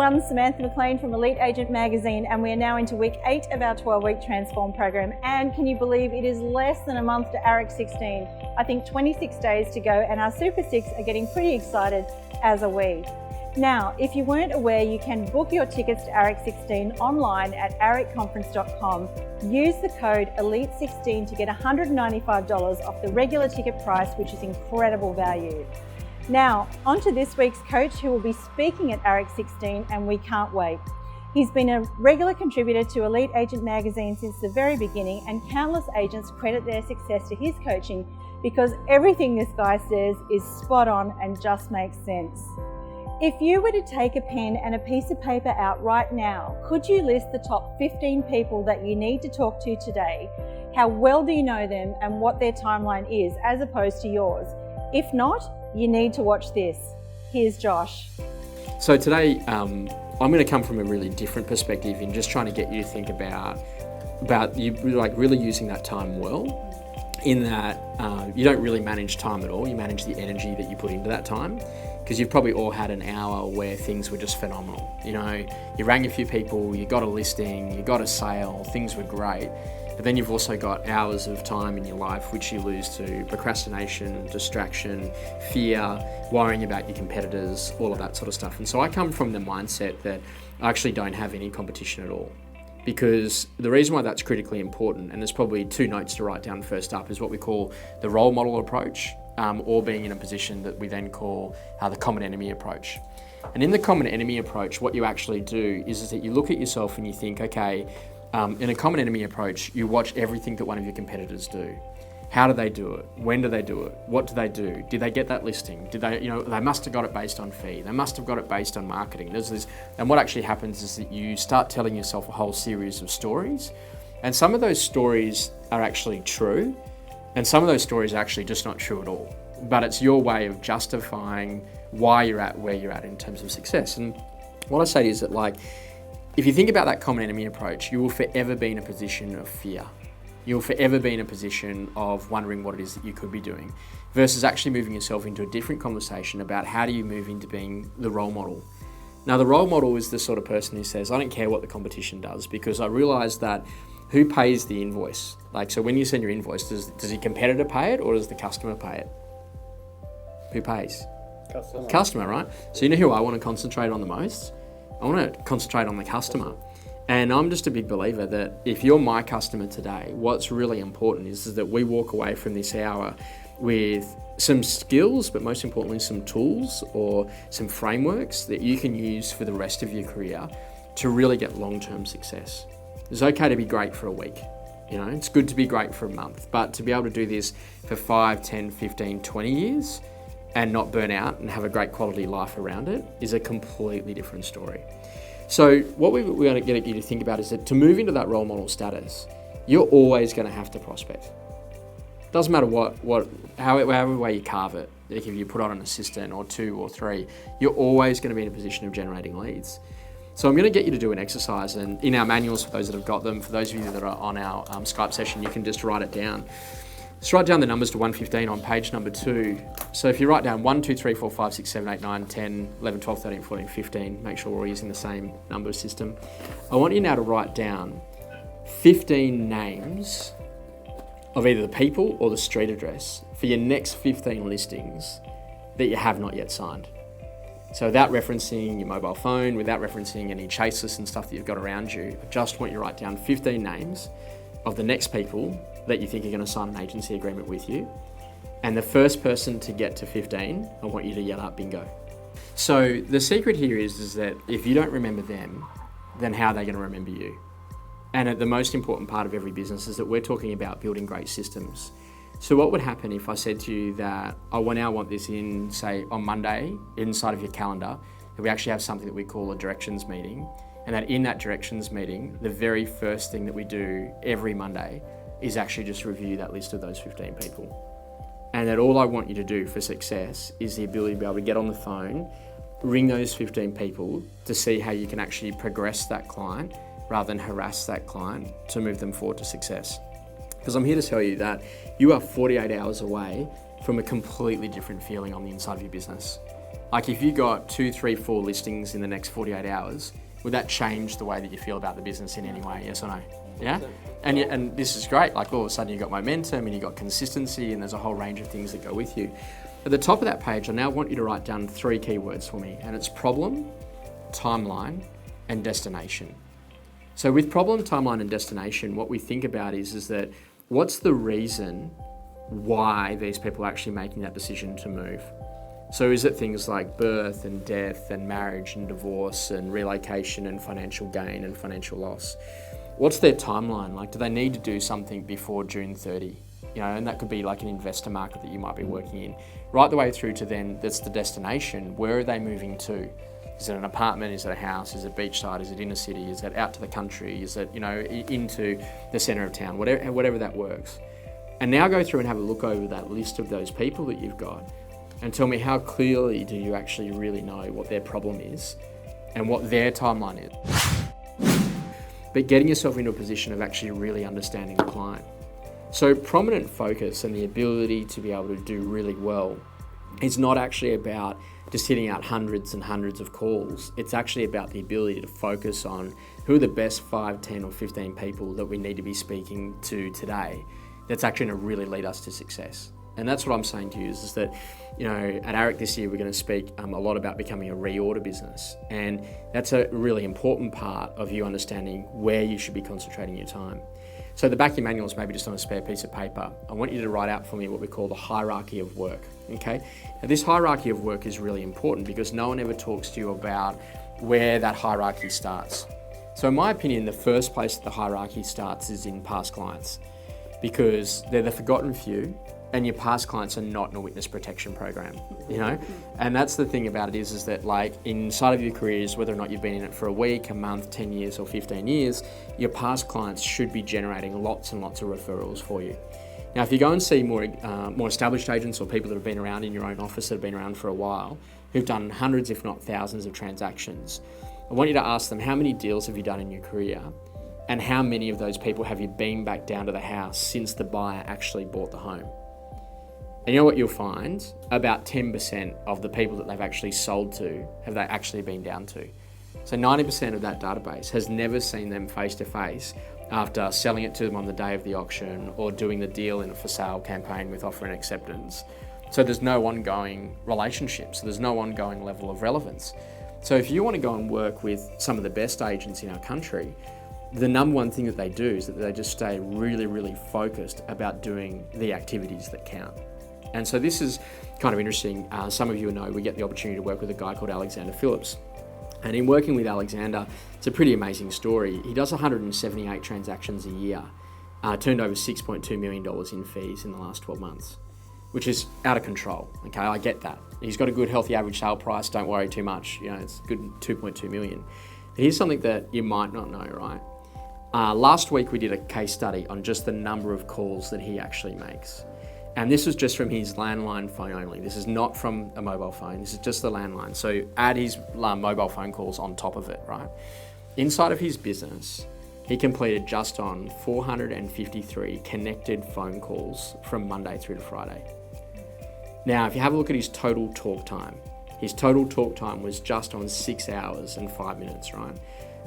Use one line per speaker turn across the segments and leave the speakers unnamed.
everyone, Samantha McLean from Elite Agent Magazine, and we are now into week 8 of our 12-week Transform program. And can you believe it is less than a month to AREC 16? I think 26 days to go, and our Super Six are getting pretty excited, as are we. Now, if you weren't aware, you can book your tickets to AREC 16 online at arecconference.com. Use the code ELITE16 to get $195 off the regular ticket price, which is incredible value. Now, on to this week's coach who will be speaking at AREC 16, and we can't wait. He's been a regular contributor to Elite Agent Magazine since the very beginning, and countless agents credit their success to his coaching because everything this guy says is spot on and just makes sense. If you were to take a pen and a piece of paper out right now, could you list the top 15 people that you need to talk to today? How well do you know them and what their timeline is as opposed to yours? If not, you need to watch this. Here's Josh.
So today, I'm going to come from a really different perspective in just trying to get you to think about you like really using that time well, in that you don't really manage time at all. You manage the energy that you put into that time, because you've probably all had an hour where things were just phenomenal. You know, you rang a few people, you got a listing, you got a sale, things were great. But then you've also got hours of time in your life which you lose to procrastination, distraction, fear, worrying about your competitors, all of that sort of stuff. And so I come from the mindset that I actually don't have any competition at all. Because the reason why that's critically important, and there's probably 2 notes to write down first up, is what we call the role model approach, or being in a position that we then call the common enemy approach. And in the common enemy approach, what you actually do is that you look at yourself and you think, okay, in a common enemy approach, you watch everything that one of your competitors do. How do they do it? When do they do it? What do they do? Did they get that listing? Did they, they must have got it based on fee. They must have got it based on marketing. There's this, and what actually happens is that you start telling yourself a whole series of stories. And some of those stories are actually true. And some of those stories are actually just not true at all. But it's your way of justifying why you're at where you're at in terms of success. And what I say is that, like, if you think about that common enemy approach, you will forever be in a position of fear. You'll forever be in a position of wondering what it is that you could be doing, versus actually moving yourself into a different conversation about how do you move into being the role model. Now, the role model is the sort of person who says, I don't care what the competition does, because I realise that who pays the invoice? Like, so when you send your invoice, does your competitor pay it or does the customer pay it? Who pays? Customer, right? So you know who I want to concentrate on the most? I want to concentrate on the customer. And I'm just a big believer that if you're my customer today, what's really important is that we walk away from this hour with some skills, but most importantly, some tools or some frameworks that you can use for the rest of your career to really get long-term success. It's okay to be great for a week. It's good to be great for a month, but to be able to do this for 5, 10, 15, 20 years and not burn out and have a great quality life around it is a completely different story. So what we want to get you to think about is that to move into that role model status, you're always going to have to prospect. Doesn't matter however way you carve it, like if you put on an assistant or 2 or 3, you're always going to be in a position of generating leads. So I'm going to get you to do an exercise, and in our manuals, for those that have got them, for those of you that are on our Skype session, you can just write it down. Just write down the numbers to 115 on page number 2. So if you write down 1, 2, 3, 4, 5, 6, 7, 8, 9, 10, 11, 12, 13, 14, 15, make sure we're all using the same number system. I want you now to write down 15 names of either the people or the street address for your next 15 listings that you have not yet signed. So without referencing your mobile phone, without referencing any chase lists and stuff that you've got around you, I just want you to write down 15 names of the next people that you think are going to sign an agency agreement with you. And the first person to get to 15, I want you to yell out bingo. So the secret here is that if you don't remember them, then how are they going to remember you? And the most important part of every business is that we're talking about building great systems. So what would happen if I said to you that I now want this in, say, on Monday, inside of your calendar, that we actually have something that we call a directions meeting, and that in that directions meeting, the very first thing that we do every Monday is actually just review that list of those 15 people. And that all I want you to do for success is the ability to be able to get on the phone, ring those 15 people to see how you can actually progress that client rather than harass that client to move them forward to success. Because I'm here to tell you that you are 48 hours away from a completely different feeling on the inside of your business. Like if you got 2, 3, 4 listings in the next 48 hours, would that change the way that you feel about the business in any way? Yes or no? Yeah? And this is great. Like all of a sudden you got momentum and you got consistency, and there's a whole range of things that go with you. At the top of that page, I now want you to write down 3 keywords for me, and it's problem, timeline, and destination. So with problem, timeline, and destination, what we think about is that what's the reason why these people are actually making that decision to move? So is it things like birth and death and marriage and divorce and relocation and financial gain and financial loss? What's their timeline? Like, do they need to do something before June 30? And that could be like an investor market that you might be working in. Right the way through to then, that's the destination. Where are they moving to? Is it an apartment? Is it a house? Is it beachside? Is it inner city? Is it out to the country? Is it, into the centre of town? Whatever that works. And now go through and have a look over that list of those people that you've got and tell me, how clearly do you actually really know what their problem is and what their timeline is? But getting yourself into a position of actually really understanding the client. So prominent focus and the ability to be able to do really well is not actually about just hitting out hundreds and hundreds of calls. It's actually about the ability to focus on who are the best 5, 10 or 15 people that we need to be speaking to today that's actually going to really lead us to success. And that's what I'm saying to you is that, at AREC this year, we're going to speak a lot about becoming a reorder business. And that's a really important part of you understanding where you should be concentrating your time. So the back of your manual is maybe just on a spare piece of paper. I want you to write out for me what we call the hierarchy of work, okay? Now this hierarchy of work is really important because no one ever talks to you about where that hierarchy starts. So in my opinion, the first place that the hierarchy starts is in past clients, because they're the forgotten few, and your past clients are not in a witness protection program, And that's the thing about it is that like inside of your careers, whether or not you've been in it for a week, a month, 10 years or 15 years, your past clients should be generating lots and lots of referrals for you. Now, if you go and see more established agents or people that have been around in your own office that have been around for a while, who've done hundreds, if not thousands of transactions, I want you to ask them, how many deals have you done in your career? And how many of those people have you been back down to the house since the buyer actually bought the home? And you know what you'll find? About 10% of the people that they've actually sold to have they actually been down to. So 90% of that database has never seen them face to face after selling it to them on the day of the auction or doing the deal in a for sale campaign with offer and acceptance. So there's no ongoing relationship. So there's no ongoing level of relevance. So if you want to go and work with some of the best agents in our country, the number one thing that they do is that they just stay really, really focused about doing the activities that count. And so this is kind of interesting. Some of you know we get the opportunity to work with a guy called Alexander Phillips. And in working with Alexander, it's a pretty amazing story. He does 178 transactions a year, turned over $6.2 million in fees in the last 12 months, which is out of control. Okay, I get that. He's got a good, healthy average sale price. Don't worry too much. It's good 2.2 million. But here's something that you might not know, right? Last week we did a case study on just the number of calls that he actually makes. And this was just from his landline phone only. This is not from a mobile phone. This is just the landline. So add his mobile phone calls on top of it, right? Inside of his business, he completed just on 453 connected phone calls from Monday through to Friday. Now, if you have a look at his total talk time was just on 6 hours and 5 minutes, right?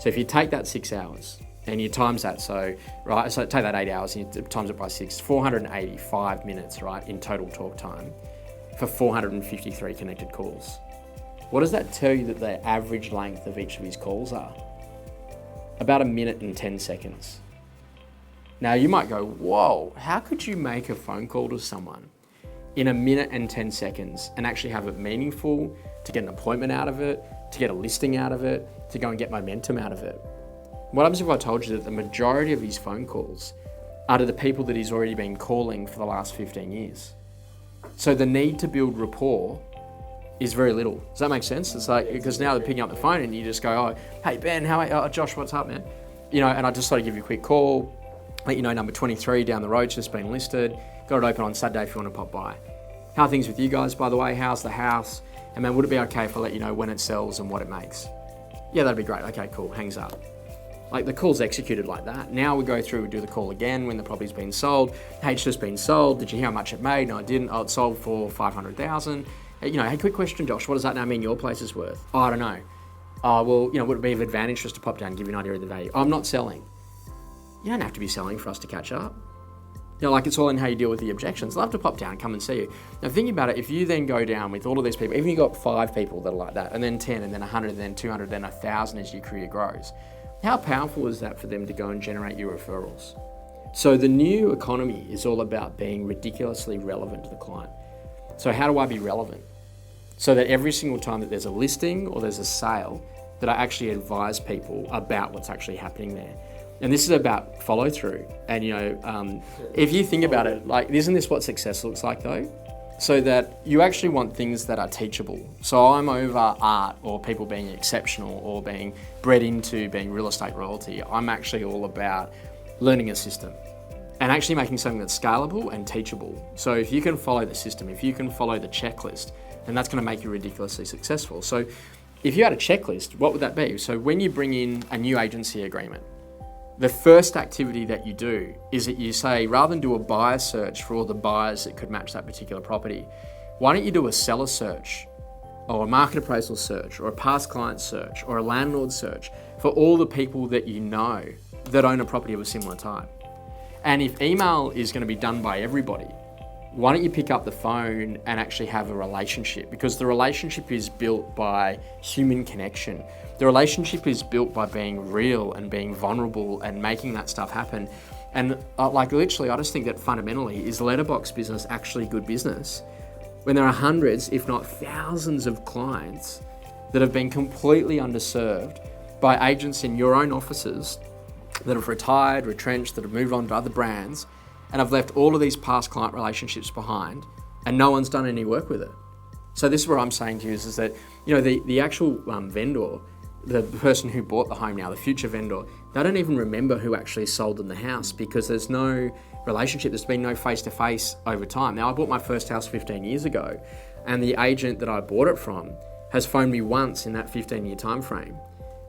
So if you take that 6 hours, and you times that, so take that 8 hours and you times it by 6, 485 minutes, right, in total talk time for 453 connected calls. What does that tell you that the average length of each of his calls are? About 1 minute and 10 seconds. Now you might go, whoa, how could you make a phone call to someone in 1 minute and 10 seconds and actually have it meaningful, to get an appointment out of it, to get a listing out of it, to go and get momentum out of it? What happens if I told you that the majority of his phone calls are to the people that he's already been calling for the last 15 years? So the need to build rapport is very little. Does that make sense? It's like, because now they're picking up the phone and you just go, oh, hey Ben, how are you? Oh, Josh, what's up, man? And I just thought I'd give you a quick call, let you know number 23 down the road's just been listed. Got it open on Saturday if you want to pop by. How are things with you guys, by the way? How's the house? And man, would it be okay if I let you know when it sells and what it makes? Yeah, that'd be great. Okay, cool. Hangs up. Like the call's executed like that. Now we go through, we do the call again when the property's been sold. Hey, it's just been sold. Did you hear how much it made? No, I didn't. Oh, it sold for 500,000. Hey, quick question, Josh. What does that now mean your place is worth? Oh, I don't know. Oh, well, would it be of advantage just to pop down and give you an idea of the value? I'm not selling. You don't have to be selling for us to catch up. Like it's all in how you deal with the objections. Love to pop down, come and see you. Now think about it, if you then go down with all of these people, even you got 5 people that are like that, and then 10, and then 100, and then 200, then 1,000 as your career grows, how powerful is that for them to go and generate your referrals? So the new economy is all about being ridiculously relevant to the client. So how do I be relevant? So that every single time that there's a listing or there's a sale, that I actually advise people about what's actually happening there. And this is about follow through. And if you think about it, like, isn't this what success looks like though? So that you actually want things that are teachable. So I'm over art or people being exceptional or being bred into being real estate royalty. I'm actually all about learning a system and actually making something that's scalable and teachable. So if you can follow the system, if you can follow the checklist, then that's going to make you ridiculously successful. So if you had a checklist, what would that be? So when you bring in a new agency agreement, the first activity that you do is that you say, rather than do a buyer search for all the buyers that could match that particular property, why don't you do a seller search or a market appraisal search or a past client search or a landlord search for all the people that you know that own a property of a similar type? And if email is going to be done by everybody, why don't you pick up the phone and actually have a relationship? Because the relationship is built by human connection. The relationship is built by being real and being vulnerable and making that stuff happen. And literally, I just think that fundamentally, is letterbox business actually good business? When there are hundreds, if not thousands of clients that have been completely underserved by agents in your own offices that have retired, retrenched, that have moved on to other brands, and I've left all of these past client relationships behind and no one's done any work with it. So this is what I'm saying to you is that, the actual vendor, the person who bought the home now, the future vendor, they don't even remember who actually sold them the house because there's no relationship, there's been no face-to-face over time. Now, I bought my first house 15 years ago and the agent that I bought it from has phoned me once in that 15-year time frame.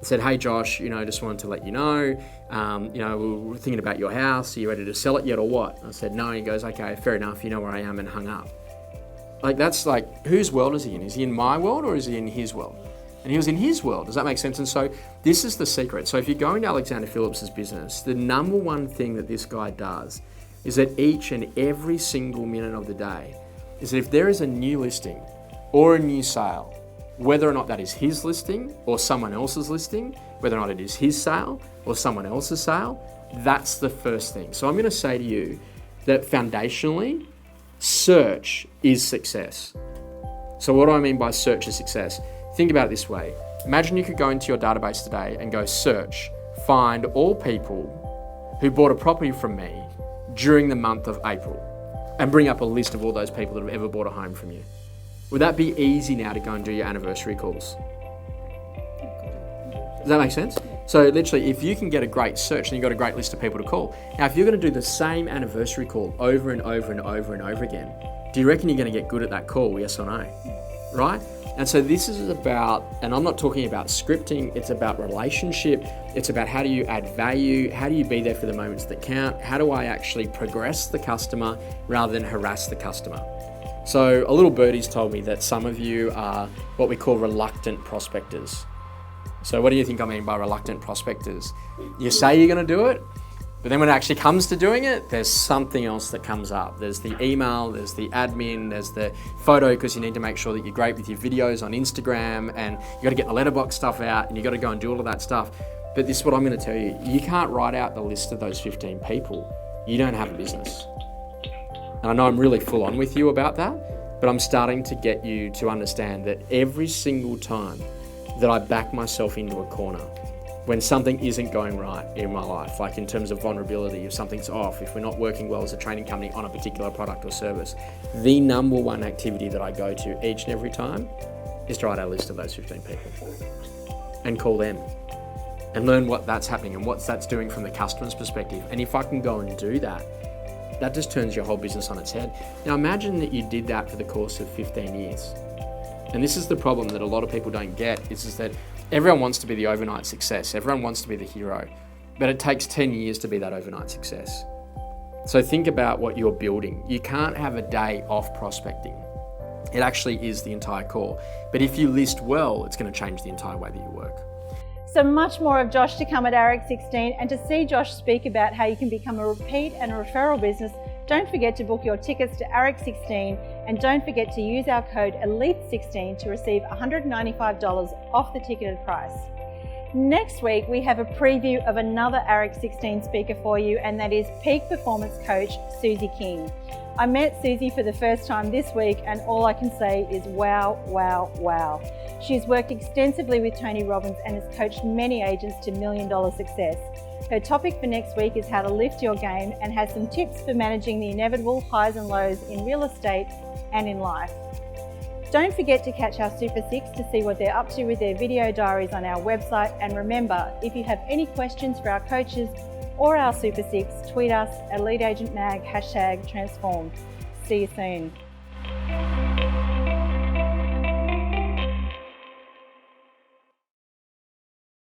Said, hey Josh, just wanted to let you know, we're thinking about your house. Are you ready to sell it yet or what? I said, no. He goes, okay, fair enough. You know where I am, and hung up. Like, that's like, whose world is he in? Is he in my world or is he in his world? And he was in his world. Does that make sense? And so this is the secret. So if you go into Alexander Phillips's business, the number one thing that this guy does is that each and every single minute of the day is that if there is a new listing or a new sale, whether or not that is his listing or someone else's listing, whether or not it is his sale or someone else's sale, that's the first thing. So I'm going to say to you that foundationally, search is success. So what do I mean by search is success? Think about it this way. Imagine you could go into your database today and go search, find all people who bought a property from me during the month of April and bring up a list of all those people that have ever bought a home from you. Would that be easy now to go and do your anniversary calls? Does that make sense? So literally, if you can get a great search and you've got a great list of people to call. Now, if you're going to do the same anniversary call over and over and over and over again, do you reckon you're going to get good at that call, yes or no? Right? And so this is about, and I'm not talking about scripting, it's about relationship. It's about how do you add value? How do you be there for the moments that count? How do I actually progress the customer rather than harass the customer? So a little birdie's told me that some of you are what we call reluctant prospectors. So what do you think I mean by reluctant prospectors? You say you're going to do it, but then when it actually comes to doing it, there's something else that comes up. There's the email, there's the admin, there's the photo because you need to make sure that you're great with your videos on Instagram and you got to get the letterbox stuff out and you got to go and do all of that stuff. But this is what I'm going to tell you. You can't write out the list of those 15 people. You don't have a business. And I know I'm really full on with you about that, but I'm starting to get you to understand that every single time that I back myself into a corner, when something isn't going right in my life, like in terms of vulnerability, if something's off, if we're not working well as a training company on a particular product or service, the number one activity that I go to each and every time is to write a list of those 15 people and call them and learn what that's happening and what that's doing from the customer's perspective. And if I can go and do that, that just turns your whole business on its head. Now imagine that you did that for the course of 15 years. And this is the problem that a lot of people don't get, is that everyone wants to be the overnight success. Everyone wants to be the hero. but it takes 10 years to be that overnight success. So think about what you're building. You can't have a day off prospecting. It actually is the entire core. But if you list well, it's going to change the entire way that you work.
So much more of Josh to come at AREC 16, and to see Josh speak about how you can become a repeat and a referral business, don't forget to book your tickets to AREC 16, and don't forget to use our code ELITE16 to receive $195 off the ticketed price. Next week, we have a preview of another AREC 16 speaker for you, and that is Peak Performance Coach Susie King. I met Susie for the first time this week, and all I can say is wow, wow, wow. She's worked extensively with Tony Robbins and has coached many agents to $1 million success. Her topic for next week is how to lift your game, and has some tips for managing the inevitable highs and lows in real estate and in life. Don't forget to catch our Super Six to see what they're up to with their video diaries on our website. And remember, if you have any questions for our coaches or our Super Six, tweet us at #LeadAgentMag, #Transform. See you soon.